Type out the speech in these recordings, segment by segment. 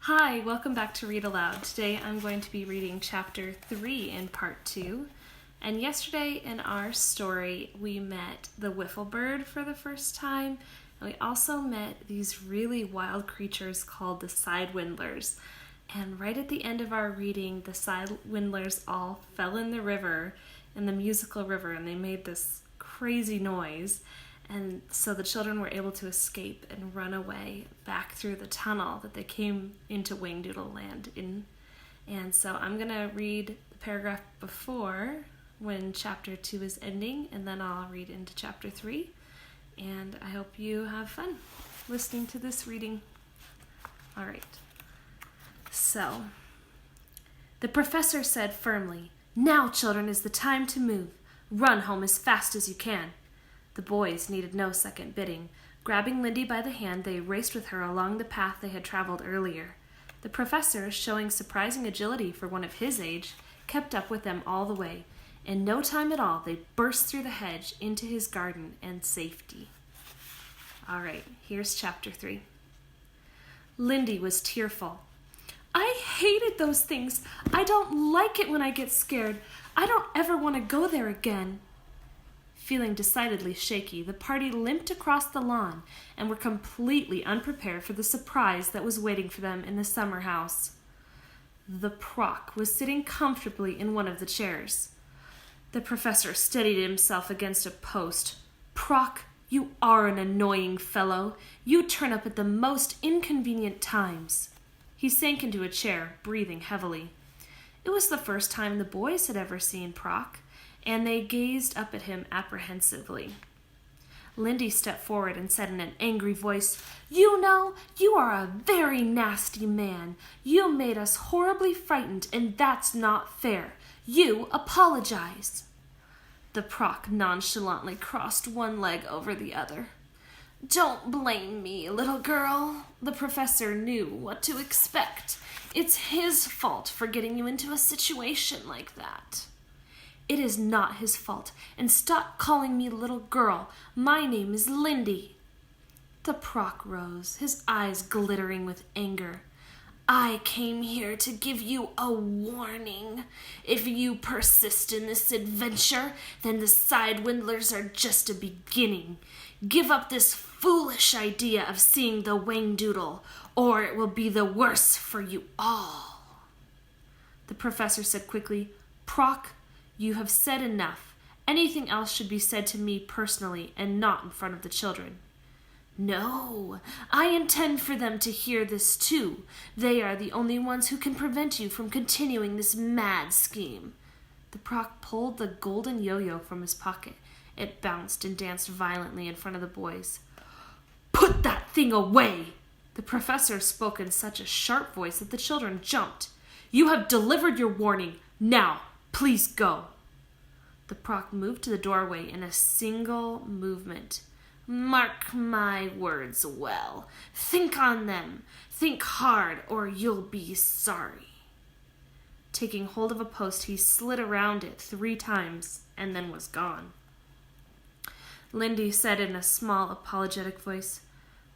Hi, welcome back to Read Aloud. Today I'm going to be reading Chapter 3 in Part 2. And yesterday in our story, we met the Wiffle Bird for the first time. And we also met these really wild creatures called the Sidewindlers. And right at the end of our reading, the Sidewindlers all fell in the river, in the musical river, and they made this crazy noise. And so the children were able to escape and run away back through the tunnel that they came into Whangdoodle land in. And so I'm going to read the paragraph before when Chapter 2 is ending, and then I'll read into Chapter 3. And I hope you have fun listening to this reading. All right. So, the professor said firmly, "Now, children, is the time to move. Run home as fast as you can." The boys needed no second bidding. Grabbing Lindy by the hand, they raced with her along the path they had traveled earlier. The professor, showing surprising agility for one of his age, kept up with them all the way. In no time at all, they burst through the hedge into his garden and safety. All right, here's Chapter 3. Lindy was tearful. "I hated those things. I don't like it when I get scared. I don't ever want to go there again." Feeling decidedly shaky, the party limped across the lawn and were completely unprepared for the surprise that was waiting for them in the summer house. The Proc was sitting comfortably in one of the chairs. The professor steadied himself against a post. "Proc, you are an annoying fellow. You turn up at the most inconvenient times." He sank into a chair, breathing heavily. It was the first time the boys had ever seen Proc, and they gazed up at him apprehensively. Lindy stepped forward and said in an angry voice, "You know, you are a very nasty man. You made us horribly frightened, and that's not fair. You apologize." The Proc nonchalantly crossed one leg over the other. "Don't blame me, little girl." The professor knew what to expect. It's his fault for getting you into a situation like that. "It is not his fault, and stop calling me little girl. My name is Lindy." The Proc rose, his eyes glittering with anger. "I came here to give you a warning. If you persist in this adventure, then the Sidewindlers are just a beginning. Give up this foolish idea of seeing the Whangdoodle, or it will be the worse for you all." The professor said quickly, "Proc, you have said enough. Anything else should be said to me personally and not in front of the children." "No, I intend for them to hear this too. They are the only ones who can prevent you from continuing this mad scheme." The Proc pulled the golden yo-yo from his pocket. It bounced and danced violently in front of the boys. "Put that thing away!" The professor spoke in such a sharp voice that the children jumped. "You have delivered your warning. Now, please go." The Proc moved to the doorway in a single movement. "Mark my words well. Think on them. Think hard, or you'll be sorry." Taking hold of a post, he slid around it 3 times and then was gone. Lindy said in a small, apologetic voice,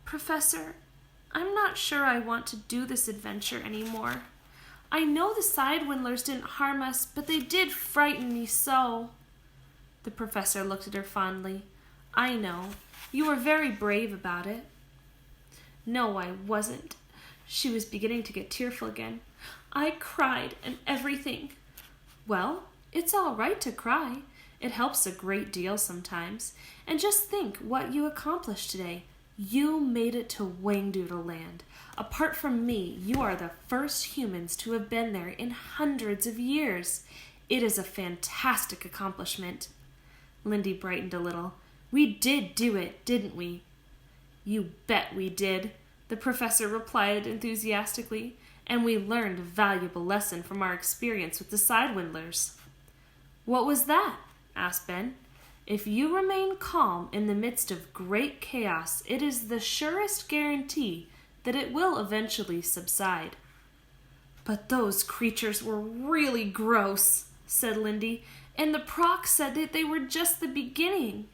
"Professor, I'm not sure I want to do this adventure anymore. I know the Sidewindlers didn't harm us, but they did frighten me so." The professor looked at her fondly. "I know. You were very brave about it." "No, I wasn't." She was beginning to get tearful again. "I cried and everything." "Well, it's all right to cry. It helps a great deal sometimes. And just think what you accomplished today. You made it to Whangdoodle land. Apart from me, you are the first humans to have been there in hundreds of years. It is a fantastic accomplishment." Lindy brightened a little. "We did do it, didn't we?" "You bet we did," the professor replied enthusiastically. "And we learned a valuable lesson from our experience with the Sidewindlers." "What was that?" asked Ben. "If you remain calm in the midst of great chaos, it is the surest guarantee that it will eventually subside." "But those creatures were really gross," said Lindy, "and the Proc said that they were just the beginning."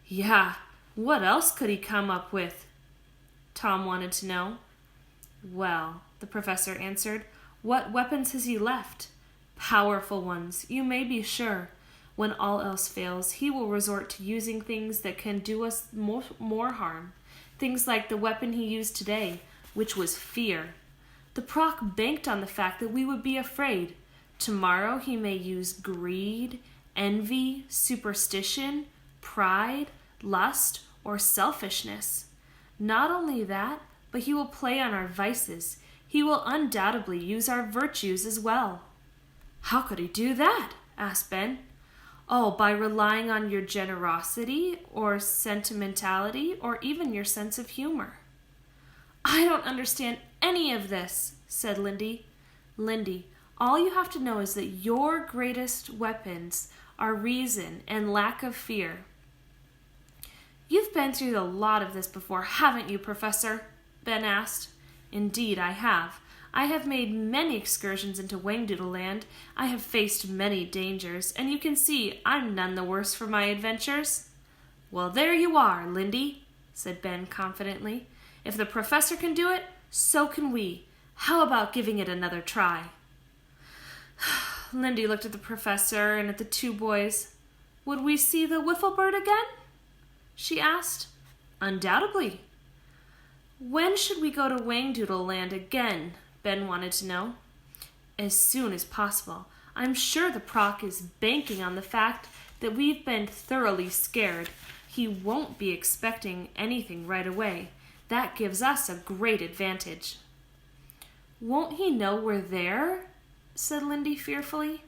"Yeah, what else could he come up with?" Tom wanted to know. Well, the professor answered, what weapons has he left? Powerful ones, you may be sure. When all else fails, he will resort to using things that can do us more harm. Things like the weapon he used today, which was fear. The Proc banked on the fact that we would be afraid. Tomorrow he may use greed, envy, superstition, pride, lust, or selfishness. Not only that, but he will play on our vices. He will undoubtedly use our virtues as well. How could he do that? Asked Ben. Oh, by relying on your generosity or sentimentality or even your sense of humor. I don't understand any of this, said Lindy. Lindy, all you have to know is that your greatest weapons are reason and lack of fear. You've been through a lot of this before, haven't you, Professor? Ben asked. Indeed, I have. I have made many excursions into Whangdoodle Land. I have faced many dangers, and you can see I'm none the worse for my adventures. Well, there you are, Lindy, said Ben confidently. If the professor can do it, so can we. How about giving it another try? Lindy looked at the professor and at the two boys. Would we see the wiffle bird again? She asked. Undoubtedly. When should we go to Whangdoodle Land again? Ben wanted to know. As soon as possible. I'm sure the Proc is banking on the fact that we've been thoroughly scared. He won't be expecting anything right away. That gives us a great advantage. Won't he know we're there? Said Lindy fearfully.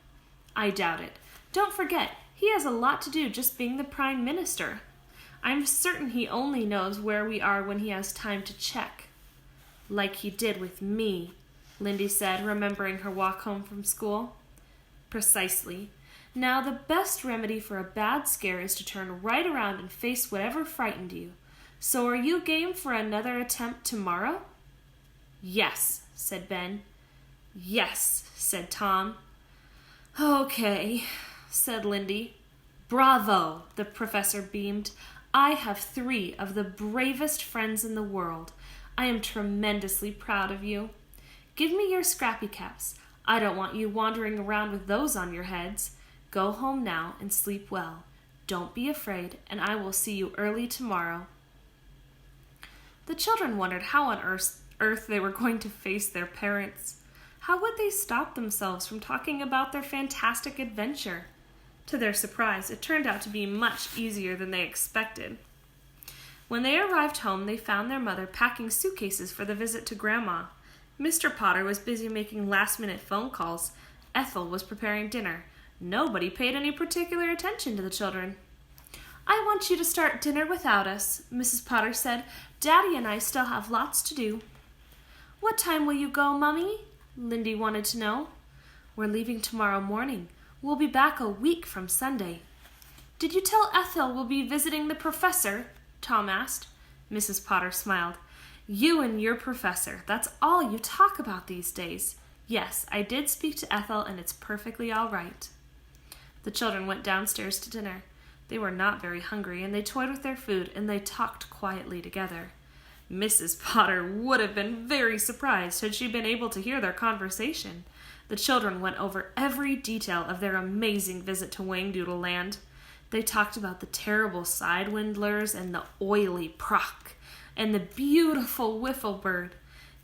I doubt it. Don't forget, he has a lot to do just being the Prime Minister. I'm certain he only knows where we are when he has time to check. Like he did with me, Lindy said, remembering her walk home from school. Precisely. Now, the best remedy for a bad scare is to turn right around and face whatever frightened you. So are you game for another attempt tomorrow? Yes, said Ben. Yes, said Tom. Okay, said Lindy. Bravo, the professor beamed. I have 3 of the bravest friends in the world. I am tremendously proud of you. Give me your scrappy caps. I don't want you wandering around with those on your heads. Go home now and sleep well. Don't be afraid, and I will see you early tomorrow. The children wondered how on earth they were going to face their parents. How would they stop themselves from talking about their fantastic adventure? To their surprise, it turned out to be much easier than they expected. When they arrived home, they found their mother packing suitcases for the visit to Grandma. Mr. Potter was busy making last-minute phone calls. Ethel was preparing dinner. Nobody paid any particular attention to the children. I want you to start dinner without us, Mrs. Potter said. Daddy and I still have lots to do. What time will you go, Mummy? Lindy wanted to know. We're leaving tomorrow morning. We'll be back a week from Sunday. Did you tell Ethel we'll be visiting the professor? Tom asked. Mrs. Potter smiled. You and your professor. That's all you talk about these days. Yes, I did speak to Ethel, and it's perfectly all right. The children went downstairs to dinner. They were not very hungry, and they toyed with their food, and they talked quietly together. Mrs. Potter would have been very surprised had she been able to hear their conversation. The children went over every detail of their amazing visit to Whangdoodle Land. They talked about the terrible sidewindlers and the oily Proc and the beautiful wiffle bird.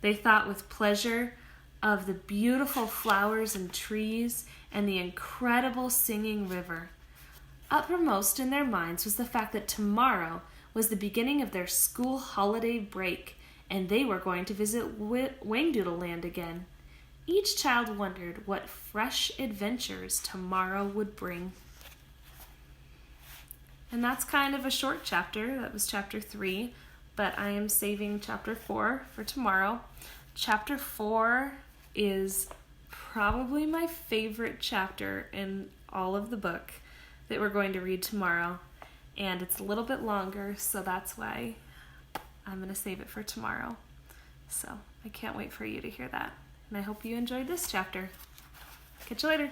They thought with pleasure of the beautiful flowers and trees and the incredible singing river. Uppermost in their minds was the fact that tomorrow was the beginning of their school holiday break, and they were going to visit Whangdoodle Land again. Each child wondered what fresh adventures tomorrow would bring. And that's kind of a short chapter. That was chapter 3, but I am saving chapter 4 for tomorrow. Chapter 4 is probably my favorite chapter in all of the book that we're going to read tomorrow. And it's a little bit longer, so that's why I'm going to save it for tomorrow. So I can't wait for you to hear that. And I hope you enjoyed this chapter. Catch you later.